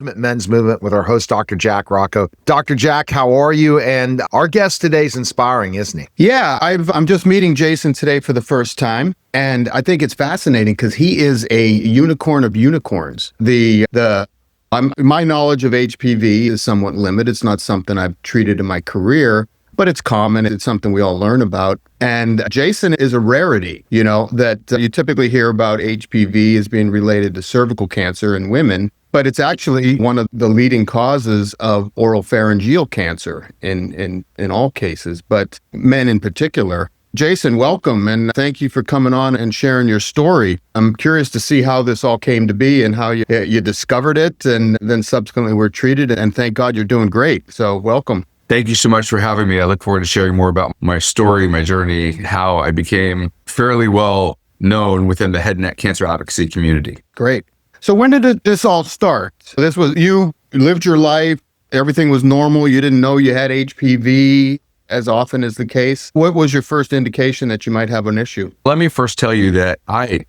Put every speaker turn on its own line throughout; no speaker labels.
Men's Movement with our host, Dr. Jack Rocco. Dr. Jack, how are you? And our guest today is inspiring, isn't he?
Yeah, I'm just meeting Jason today for the first time, and I think it's fascinating because he is a unicorn of unicorns. My knowledge of HPV is somewhat limited. It's not something I've treated in my career, but it's common. It's something we all learn about. And Jason is a rarity, that you typically hear about HPV as being related to cervical cancer in women, but it's actually one of the leading causes of oropharyngeal cancer in all cases, but men in particular. Jason, welcome, and thank you for coming on and sharing your story. I'm curious to see how this all came to be and how you discovered it and then subsequently were treated, and thank God you're doing great. So welcome.
Thank you so much for having me. I look forward to sharing more about my story, my journey, how I became fairly well known within the head and neck cancer advocacy community.
Great. So when did this all start? So this was, you lived your life, everything was normal, you didn't know you had HPV as often as the case. What was your first indication that you might have an issue?
Let me first tell you that I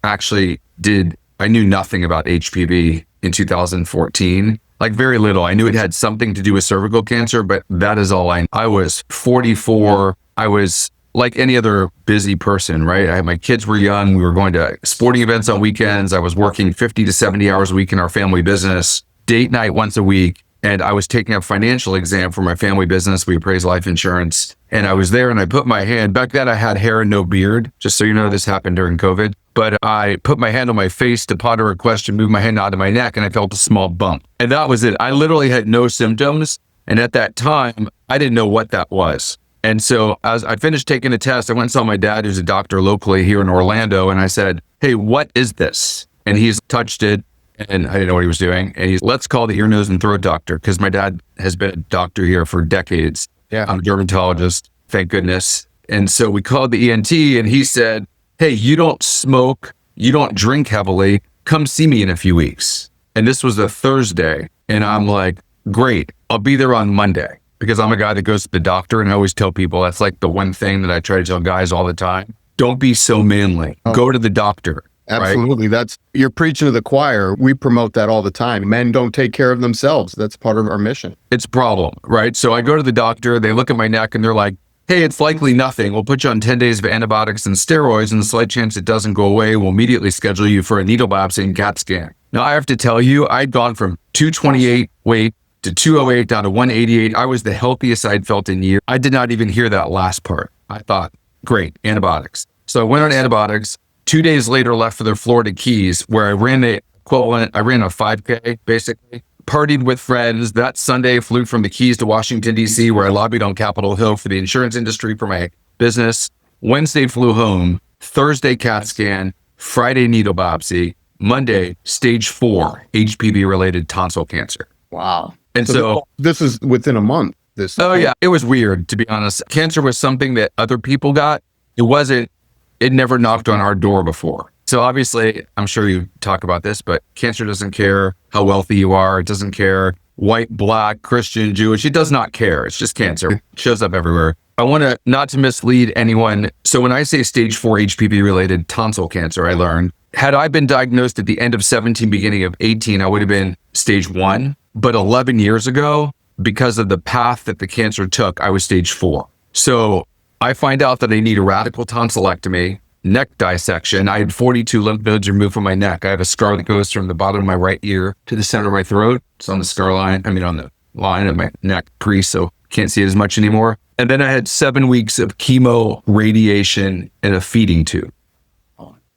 knew nothing about HPV in 2014. Like very little. I knew it had something to do with cervical cancer, but that is all I knew. I was 44. I was like any other busy person, right? My kids were young. We were going to sporting events on weekends. I was working 50 to 70 hours a week in our family business, date night once a week. And I was taking a financial exam for my family business. We appraised life insurance. And I was there and I put my hand, back then I had hair and no beard. Just so you know, this happened during COVID. But I put my hand on my face to ponder a question, moved my hand onto my neck, and I felt a small bump. And that was it. I literally had no symptoms. And at that time, I didn't know what that was. And so as I finished taking the test, I went and saw my dad, who's a doctor locally here in Orlando. And I said, hey, what is this? And he's touched it. And I didn't know what he was doing. And he's, let's call the ear, nose, and throat doctor, because my dad has been a doctor here for decades.
Yeah.
I'm a dermatologist, thank goodness. And so we called the ENT and he said, hey, you don't smoke, you don't drink heavily, come see me in a few weeks. And this was a Thursday. And I'm like, great, I'll be there on Monday, because I'm a guy that goes to the doctor, and I always tell people that's like the one thing that I try to tell guys all the time. Don't be so manly. Go to the doctor.
Absolutely. Right? You're preaching to the choir. We promote that all the time. Men don't take care of themselves. That's part of our mission.
It's a problem, right? So I go to the doctor, they look at my neck and they're like, hey, it's likely nothing. We'll put you on 10 days of antibiotics and steroids, and the slight chance it doesn't go away, we'll immediately schedule you for a needle biopsy and CAT scan. Now, I have to tell you, I'd gone from 228 weight to 208 down to 188. I was the healthiest I'd felt in years. I did not even hear that last part. I thought, great, antibiotics. So I went on antibiotics. 2 days later, left for the Florida Keys, where I ran the equivalent. I ran a 5K, basically. Partied with friends. That Sunday, flew from the Keys to Washington, D.C., where I lobbied on Capitol Hill for the insurance industry for my business. Wednesday, flew home. Thursday, CAT scan. Friday, needle biopsy. Monday, stage 4 HPV-related tonsil cancer.
Wow.
And so
this is within a month.
Oh, yeah. It was weird, to be honest. Cancer was something that other people got. It never knocked on our door before. So obviously, I'm sure you talk about this, but cancer doesn't care how wealthy you are. It doesn't care white, black, Christian, Jewish. It does not care. It's just cancer. It shows up everywhere. I want to not to mislead anyone. So when I say stage 4 HPV-related tonsil cancer, I learned, had I been diagnosed at the end of 17, beginning of 18, I would have been stage 1. But 11 years ago, because of the path that the cancer took, I was stage 4. So I find out that I need a radical tonsillectomy, neck dissection. I had 42 lymph nodes removed from my neck. I have a scar that goes from the bottom of my right ear to the center of my throat. It's on the scar line, on the line of my neck crease, so can't see it as much anymore. And then I had 7 weeks of chemo, radiation, and a feeding tube.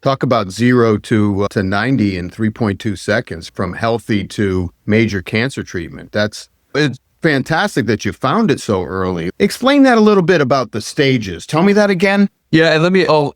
Talk about 0 to 90 in 3.2 seconds, from healthy to major cancer treatment. It's fantastic that you found it so early. Explain that a little bit about the stages. Tell me that again.
Yeah,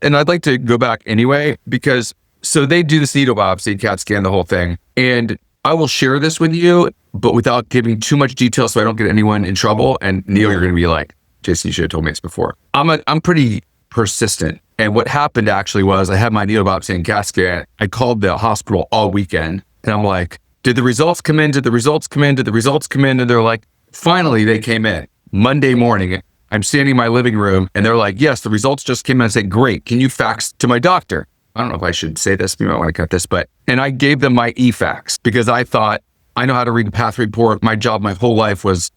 and I'd like to go back anyway, because so they do this needle biopsy, CAT scan, the whole thing. And I will share this with you, but without giving too much detail so I don't get anyone in trouble. And Neil, you're going to be like, Jason, you should have told me this before. I'm pretty persistent. And what happened actually was I had my needle biopsy and CAT scan. I called the hospital all weekend and I'm like, did the results come in? Did the results come in? Did the results come in? And they're like, finally they came in. Monday morning, I'm standing in my living room and they're like, yes, the results just came in. I said, great. Can you fax to my doctor? I don't know if I should say this. You might want to cut this, and I gave them my e-fax because I thought I know how to read the path report. My job my whole life was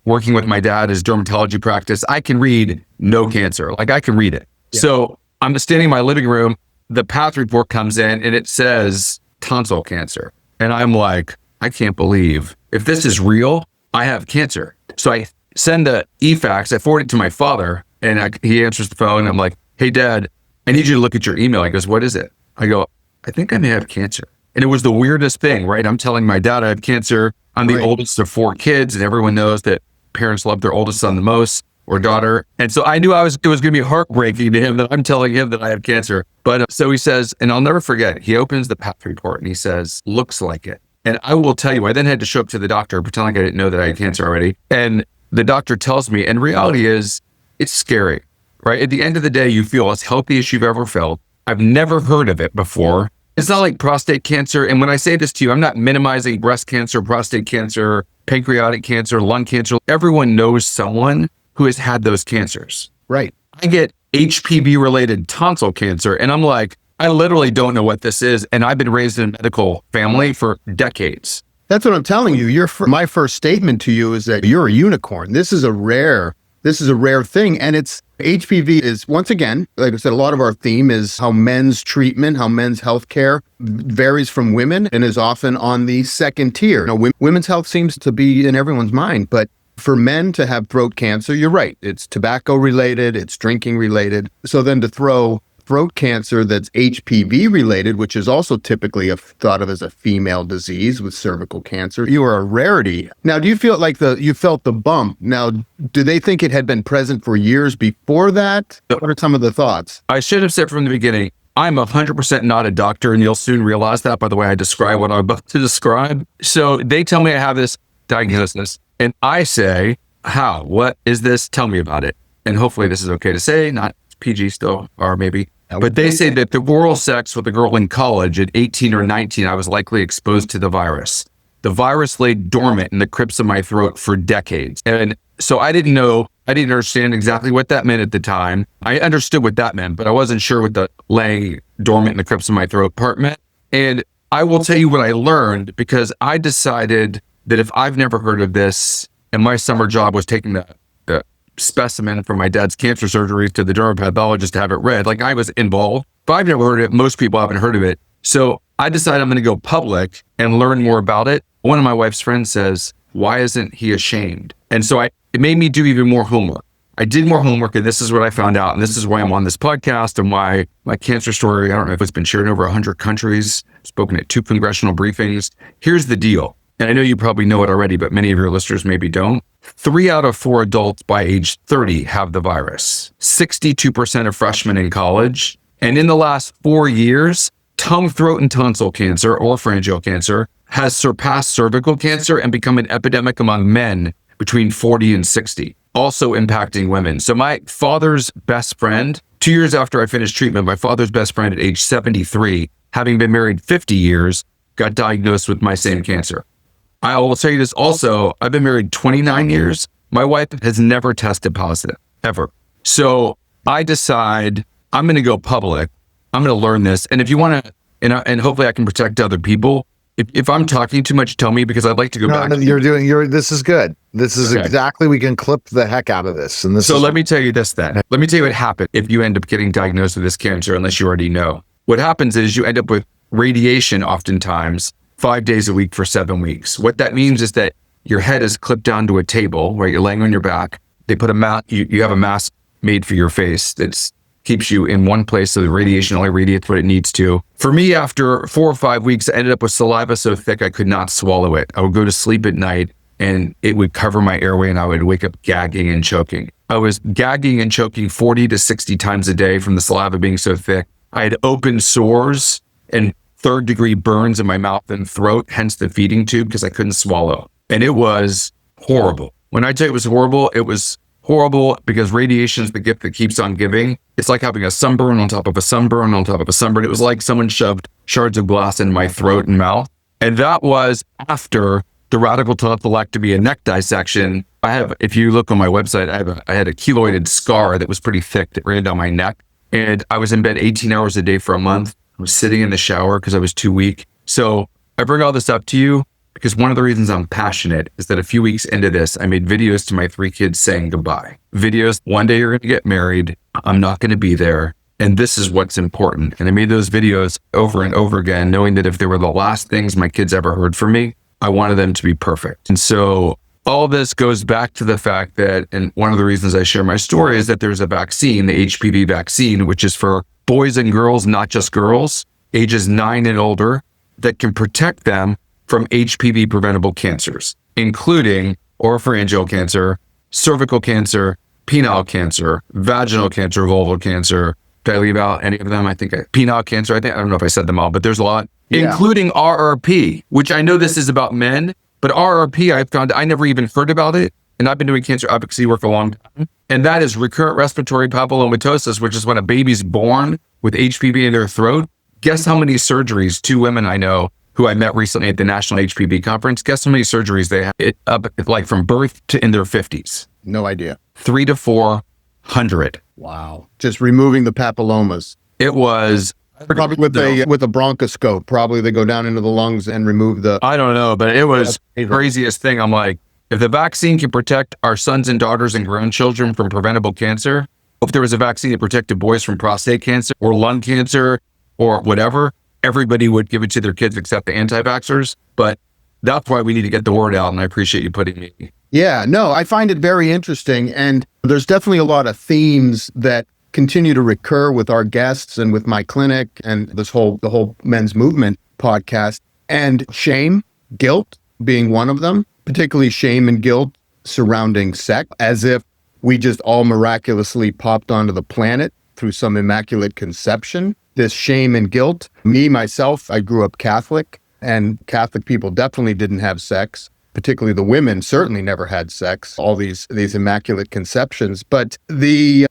working with my dad, his dermatology practice. I can read no cancer. Like I can read it. Yeah. So I'm standing in my living room. The path report comes in and it says tonsil cancer. And I'm like, I can't believe if this is real, I have cancer. So I send the e-fax, I forward it to my father, and he answers the phone. I'm like, hey, Dad, I need you to look at your email. He goes, what is it? I go, I think I may have cancer. And it was the weirdest thing, right? I'm telling my dad I have cancer. I'm the oldest of 4 kids, and everyone knows that parents love their oldest son the most, or daughter. And so I knew it was going to be heartbreaking to him that I'm telling him that I have cancer. But so he says, and I'll never forget, he opens the path report and he says, looks like it. And I will tell you, I then had to show up to the doctor, pretend like I didn't know that I had cancer already. And the doctor tells me, and reality is, it's scary, right? At the end of the day, you feel as healthy as you've ever felt. I've never heard of it before. It's not like prostate cancer. And when I say this to you, I'm not minimizing breast cancer, prostate cancer, pancreatic cancer, lung cancer. Everyone knows someone who has had those cancers.
Right.
I get HPV-related tonsil cancer, and I'm like, I literally don't know what this is. And I've been raised in a medical family for decades.
That's what I'm telling you. My first statement to you is that you're a unicorn. This is a rare thing. And it's HPV is, once again, like I said, a lot of our theme is how men's treatment, how men's healthcare varies from women and is often on the second tier. Now, women's health seems to be in everyone's mind, but for men to have throat cancer, you're right. It's tobacco related, it's drinking related. So then to throw throat cancer that's HPV related, which is also typically thought of as a female disease with cervical cancer, you are a rarity. Now, do you feel like you felt the bump? Now, do they think it had been present for years before that? What are some of the thoughts?
I should have said from the beginning, I'm 100% not a doctor, and you'll soon realize that by the way I describe what I'm about to describe. So they tell me I have this diagnosis, and I say, how? What is this? Tell me about it. And hopefully this is okay to say, not PG still, or maybe. But they say that the oral sex with a girl in college at 18 or 19, I was likely exposed to the virus. The virus lay dormant in the crypts of my throat for decades. And so I didn't understand exactly what that meant at the time. I understood what that meant, but I wasn't sure what the laying dormant in the crypts of my throat part meant. And I will tell you what I learned, because I decided that if I've never heard of this, and my summer job was taking the specimen from my dad's cancer surgery to the dermatologist to have it read, like I was involved. If I've never heard of it, most people haven't heard of it. So I decided I'm going to go public and learn more about it. One of my wife's friends says, why isn't he ashamed? And so it made me do even more homework. I did more homework, and this is what I found out. And this is why I'm on this podcast, and why my cancer story, I don't know if it's been shared in over 100 countries, spoken at 2 congressional briefings. Here's the deal. And I know you probably know it already, but many of your listeners maybe don't. 3 out of 4 adults by age 30 have the virus. 62% of freshmen in college. And in the last 4 years, tongue, throat, and tonsil cancer, or pharyngeal cancer, has surpassed cervical cancer and become an epidemic among men between 40 and 60, also impacting women. So my father's best friend, 2 years after I finished treatment, my father's best friend at age 73, having been married 50 years, got diagnosed with my same cancer. I will tell you this also, I've been married 29 years. My wife has never tested positive, ever. So I decide I'm going to go public. I'm going to learn this. And if you want to, and hopefully I can protect other people. If I'm talking too much, tell me, because I'd like to go back.
No, this is good. This is okay. Exactly, we can clip the heck out of this. And this.
So let me tell you this then. Let me tell you what happened if you end up getting diagnosed with this cancer, unless you already know. What happens is you end up with radiation oftentimes 5 days a week for 7 weeks. What that means is that your head is clipped down to a table where you're laying on your back. They put a mask, you have a mask made for your face that keeps you in one place so the radiation only radiates what it needs to. For me, after 4 or 5 weeks, I ended up with saliva so thick I could not swallow it. I would go to sleep at night and it would cover my airway and I would wake up gagging and choking. I was gagging and choking 40 to 60 times a day from the saliva being so thick. I had open sores and 3rd-degree burns in my mouth and throat, hence the feeding tube, because I couldn't swallow. And it was horrible. When I tell you it was horrible because radiation is the gift that keeps on giving. It's like having a sunburn on top of a sunburn on top of a sunburn. It was like someone shoved shards of glass in my throat and mouth. And that was after the radical tonsillectomy and neck dissection. If you look on my website, I had a keloided scar that was pretty thick that ran down my neck. And I was in bed 18 hours a day for a month. I was sitting in the shower because I was too weak. So I bring all this up to you because one of the reasons I'm passionate is that a few weeks into this, I made videos to my 3 kids saying goodbye. Videos, one day you're going to get married. I'm not going to be there. And this is what's important. And I made those videos over and over again, knowing that if they were the last things my kids ever heard from me, I wanted them to be perfect. And so all this goes back to the fact that, and one of the reasons I share my story is that there's a vaccine, the HPV vaccine, which is for boys and girls, not just girls, ages 9 and older, that can protect them from HPV preventable cancers, including oropharyngeal cancer, cervical cancer, penile cancer, vaginal cancer, vulval cancer. Did I leave out any of them? Penile cancer, I don't know if I said them all, but there's a lot, including RRP, which I know this is about men, but RRP, I found I never even heard about it. And I've been doing cancer advocacy work a long time. And that is recurrent respiratory papillomatosis, which is when a baby's born with HPV in their throat. Guess how many surgeries 2 women I know who I met recently at the National HPV Conference, guess how many surgeries they had like from birth to in their 50s?
No idea.
300 to 400.
Wow. Just removing the papillomas.
It was
probably with a bronchoscope. Probably they go down into the lungs and remove the.
I don't know, but it was the craziest thing. I'm like, if the vaccine can protect our sons and daughters and grandchildren from preventable cancer, if there was a vaccine that protected boys from prostate cancer or lung cancer or whatever, everybody would give it to their kids except the anti-vaxxers. But that's why we need to get the word out. And I appreciate you putting me.
Yeah, no, I find it very interesting. And there's definitely a lot of themes that continue to recur with our guests and with my clinic and the whole Men's Movement podcast. And shame, guilt being one of them, particularly shame and guilt surrounding sex, as if we just all miraculously popped onto the planet through some immaculate conception. This shame and guilt. Me, myself, I grew up Catholic, and Catholic people definitely didn't have sex. Particularly the women certainly never had sex, all these immaculate conceptions. But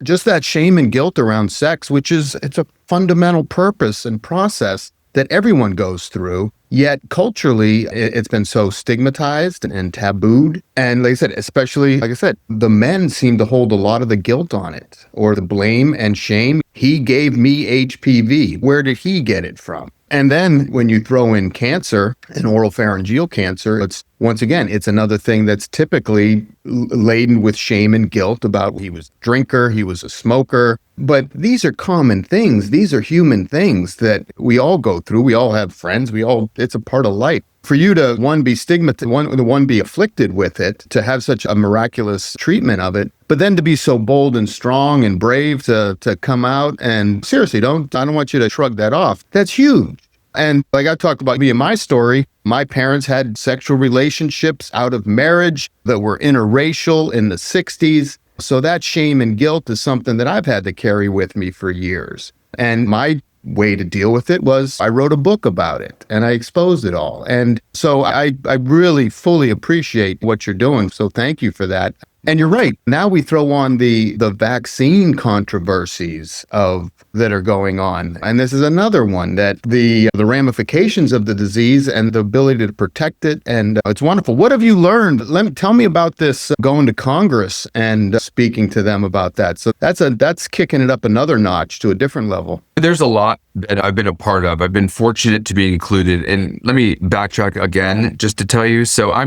just that shame and guilt around sex, it's a fundamental purpose and process that everyone goes through. Yet culturally, it's been so stigmatized and tabooed. And like I said, the men seem to hold a lot of the guilt on it, or the blame and shame. He gave me HPV. Where did he get it from? And then when you throw in cancer and oropharyngeal cancer, it's another thing that's typically laden with shame and guilt about he was a drinker, he was a smoker. But these are common things. These are human things that we all go through. We all have friends. It's a part of life. For you to be stigmatized, be afflicted with it, to have such a miraculous treatment of it, but then to be so bold and strong and brave to come out and seriously, I don't want you to shrug that off. That's huge. And like I talked about me and my story, my parents had sexual relationships out of marriage that were interracial in the 60s. So that shame and guilt is something that I've had to carry with me for years. And my way to deal with it was I wrote a book about it and I exposed it all. And so I really fully appreciate what you're doing. So thank you for that. And you're right. Now we throw on the vaccine controversies that are going on. And this is another one that the ramifications of the disease and the ability to protect it. And it's wonderful. What have you learned? Tell me about this going to Congress and speaking to them about that. So that's kicking it up another notch to a different level.
There's a lot that I've been a part of. I've been fortunate to be included. And let me backtrack again, just to tell you. So I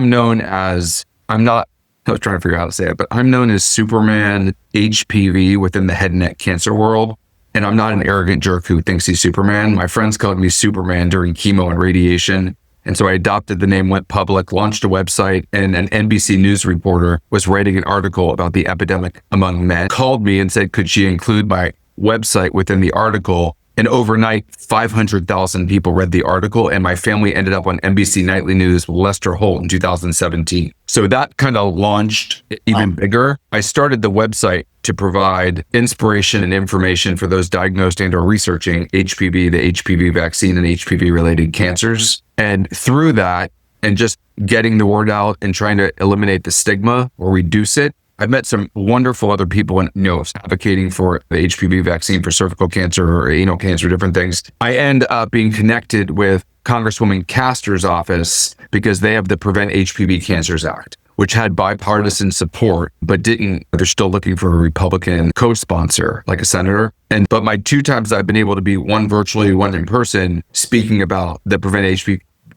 was trying to figure out how to say it, but I'm known as Superman HPV within the head and neck cancer world. And I'm not an arrogant jerk who thinks he's Superman. My friends called me Superman during chemo and radiation. And so I adopted the name, went public, launched a website, and an NBC News reporter was writing an article about the epidemic among men, called me and said, could she include my website within the article? And overnight, 500,000 people read the article, and my family ended up on NBC Nightly News with Lester Holt in 2017. So that kind of launched even bigger. I started the website to provide inspiration and information for those diagnosed and or researching HPV, the HPV vaccine, and HPV-related cancers. And through that, and just getting the word out and trying to eliminate the stigma or reduce it, I've met some wonderful other people advocating for the HPV vaccine for cervical cancer or anal cancer, different things. I end up being connected with Congresswoman Castor's office because they have the Prevent HPV Cancers Act, which had bipartisan support, but they're still looking for a Republican co-sponsor, like a senator. But my 2 times I've been able to be, one virtually, one in person, speaking about the Prevent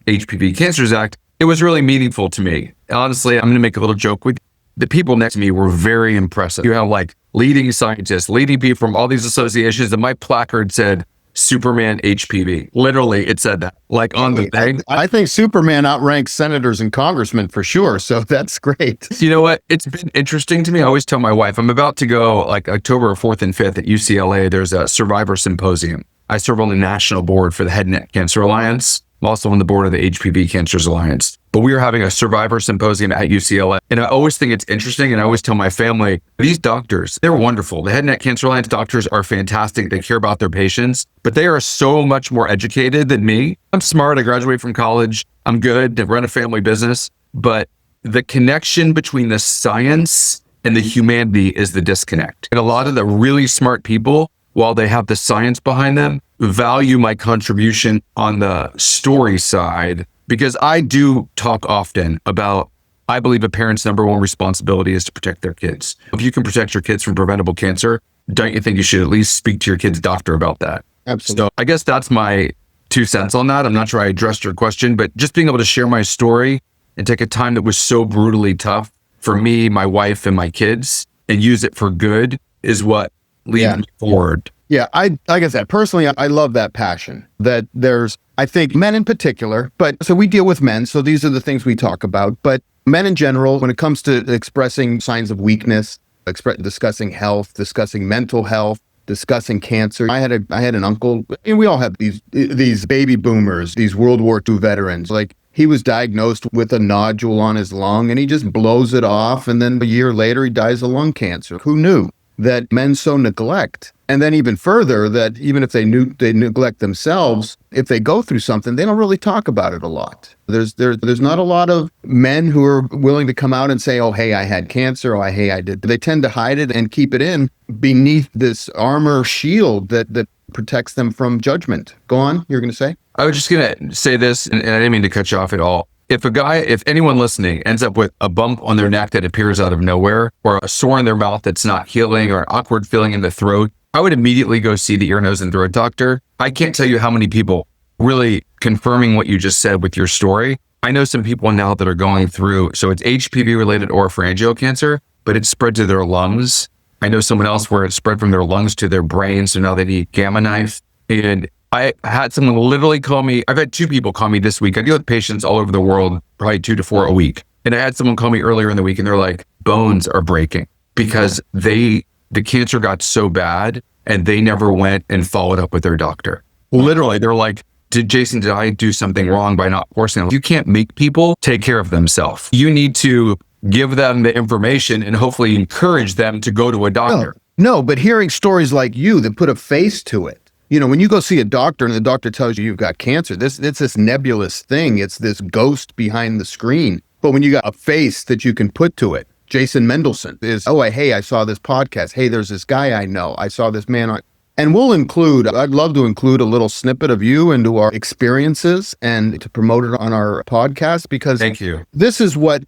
HPV Cancers Act, it was really meaningful to me. Honestly, I'm going to make a little joke with you. The people next to me were very impressive. You have like leading scientists, leading people from all these associations, and my placard said Superman HPV. Literally, it said that, like on the thing.
I think Superman outranks senators and congressmen for sure. So that's great.
You know what? It's been interesting to me. I always tell my wife, I'm about to go like October 4th and 5th at UCLA. There's a survivor symposium. I serve on the national board for the Head and Neck Cancer Alliance. I'm also on the board of the HPV Cancers Alliance. But we are having a survivor symposium at UCLA. And I always think it's interesting. And I always tell my family, these doctors, they're wonderful. The Head and Neck Cancer Alliance doctors are fantastic. They care about their patients, but they are so much more educated than me. I'm smart. I graduated from college. I'm good to run a family business. But the connection between the science and the humanity is the disconnect. And a lot of the really smart people, while they have the science behind them, value my contribution on the story side, because I do talk often about, I believe a parent's number one responsibility is to protect their kids. If you can protect your kids from preventable cancer, don't you think you should at least speak to your kid's doctor about that?
Absolutely.
So I guess that's my 2 cents on that. I'm not sure I addressed your question, but just being able to share my story and take a time that was so brutally tough for me, my wife, and my kids, and use it for good is what leads me forward.
Yeah, like I said, personally, I love that passion that there's, I think men in particular, but so we deal with men. So these are the things we talk about, but men in general, when it comes to expressing signs of weakness, discussing health, discussing mental health, discussing cancer. I had an uncle, and we all have these baby boomers, these World War II veterans. Like, he was diagnosed with a nodule on his lung and he just blows it off. And then a year later, he dies of lung cancer. Who knew that men so neglect? And then even further, that even if they neglect themselves, if they go through something, they don't really talk about it a lot. There's not a lot of men who are willing to come out and say, oh, hey, I had cancer. Oh, hey, I did. They tend to hide it and keep it in beneath this armor shield that protects them from judgment. Go on, you're going to say? I
was just going to say this, and I didn't mean to cut you off at all. If anyone listening ends up with a bump on their neck that appears out of nowhere, or a sore in their mouth that's not healing, or an awkward feeling in the throat, I would immediately go see the ear, nose, and throat doctor. I can't tell you how many people really confirming what you just said with your story. I know some people now that are going through, so it's HPV-related oropharyngeal cancer, but it's spread to their lungs. I know someone else where it spread from their lungs to their brain, so now they need gamma knife. And I had someone literally call me. I've had 2 people call me this week. I deal with patients all over the world, probably 2 to 4 a week. And I had someone call me earlier in the week and they're like, bones are breaking because the cancer got so bad and they never went and followed up with their doctor. Literally, they're like, did I do something wrong by not forcing them? You can't make people take care of themselves. You need to give them the information and hopefully encourage them to go to a doctor.
No, but hearing stories like you that put a face to it. You know, when you go see a doctor and the doctor tells you you've got cancer, it's this nebulous thing. It's this ghost behind the screen. But when you got a face that you can put to it, Jason Mendelsohn is, hey, I saw this podcast. Hey, there's this guy I know. I saw this man. And I'd love to include a little snippet of you into our experiences and to promote it on our podcast, because
thank you.
This is what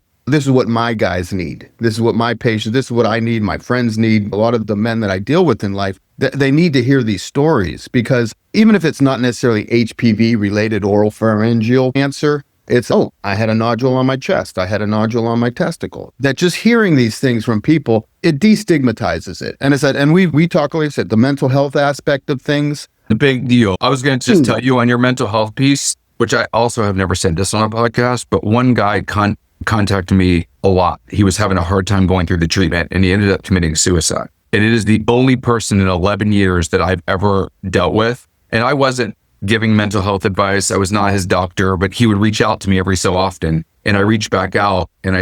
my guys need. This is what my patients, this is what I need, my friends need. A lot of the men that I deal with in life, they need to hear these stories, because even if it's not necessarily HPV-related oropharyngeal cancer, it's, I had a nodule on my chest. I had a nodule on my testicle. That just hearing these things from people, it destigmatizes it. And we talk, like I said, the mental health aspect of things.
The big deal. I was going to just tell you on your mental health piece, which I also have never said this on a podcast, but one guy contacted me a lot. He was having a hard time going through the treatment and he ended up committing suicide. And it is the only person in 11 years that I've ever dealt with. And I wasn't giving mental health advice. I was not his doctor, but he would reach out to me every so often. And I reached back out and I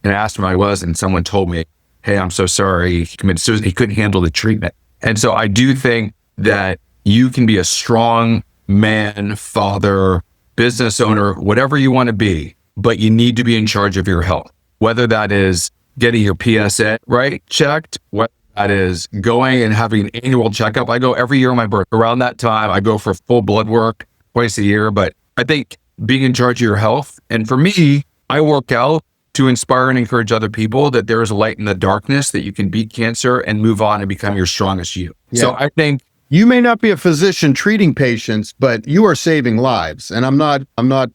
asked him how I was, and someone told me, hey, I'm so sorry. He committed suicide. He couldn't handle the treatment. And so I do think that you can be a strong man, father, business owner, whatever you want to be, but you need to be in charge of your health. Whether that is getting your PSA checked, whether that is going and having an annual checkup. I go every year on my birthday. Around that time, I go for full blood work twice a year. But I think being in charge of your health, and for me, I work out to inspire and encourage other people that there is a light in the darkness, that you can beat cancer and move on and become your strongest you. Yeah. So I think
you may not be a physician treating patients, but you are saving lives. And I'm not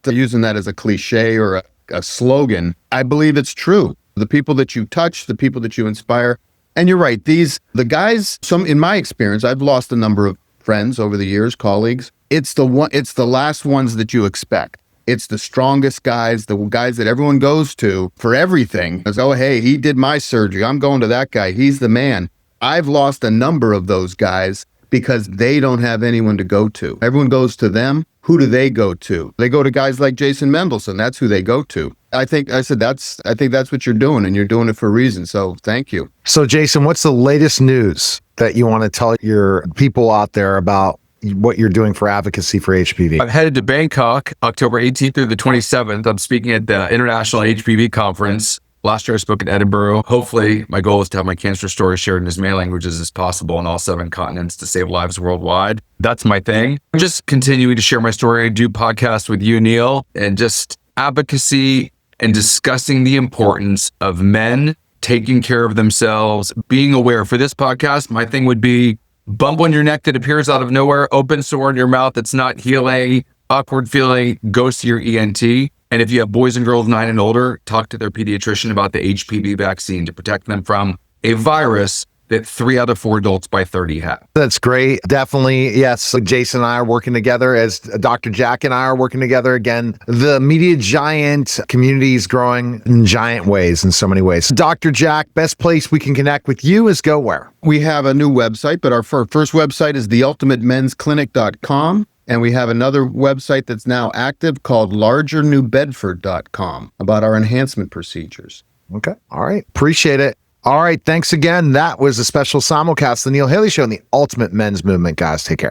using that as a cliche or a slogan. I believe it's true. The people that you touch, the people that you inspire. And you're right. The guys, in my experience, I've lost a number of friends over the years, colleagues. It's the last ones that you expect. It's the strongest guys, the guys that everyone goes to for everything. It's, oh, hey, he did my surgery. I'm going to that guy. He's the man. I've lost a number of those guys because they don't have anyone to go to. Everyone goes to them. Who do they go to? They go to guys like Jason Mendelsohn. That's who they go to. I think that's what you're doing, and you're doing it for a reason. So thank you.
So Jason, what's the latest news that you want to tell your people out there about what you're doing for advocacy for HPV?
I'm headed to Bangkok, October 18th through the 27th. I'm speaking at the International HPV Conference. Last year I spoke in Edinburgh. Hopefully, my goal is to have my cancer story shared in as many languages as possible on all 7 continents to save lives worldwide. That's my thing. I'm just continuing to share my story, do podcasts with you, Neil, and just advocacy and discussing the importance of men taking care of themselves, being aware. For this podcast, my thing would be bump on your neck that appears out of nowhere, open sore in your mouth that's not healing, awkward feeling, go see your ENT. And if you have boys and girls 9 and older, talk to their pediatrician about the HPV vaccine to protect them from a virus that 3 out of 4 adults by 30 have.
That's great. Definitely. Yes. Jason and I are working together, as Dr. Jack and I are working together. Again, the media giant community is growing in giant ways in so many ways. Dr. Jack, best place we can connect with you is go where?
We have a new website, but our first website is theultimatemensclinic.com. And we have another website that's now active called largernewbedford.com about our enhancement procedures.
Okay. All right. Appreciate it. All right. Thanks again. That was a special simulcast, The Neil Haley Show and the Ultimate Men's Movement. Guys, take care.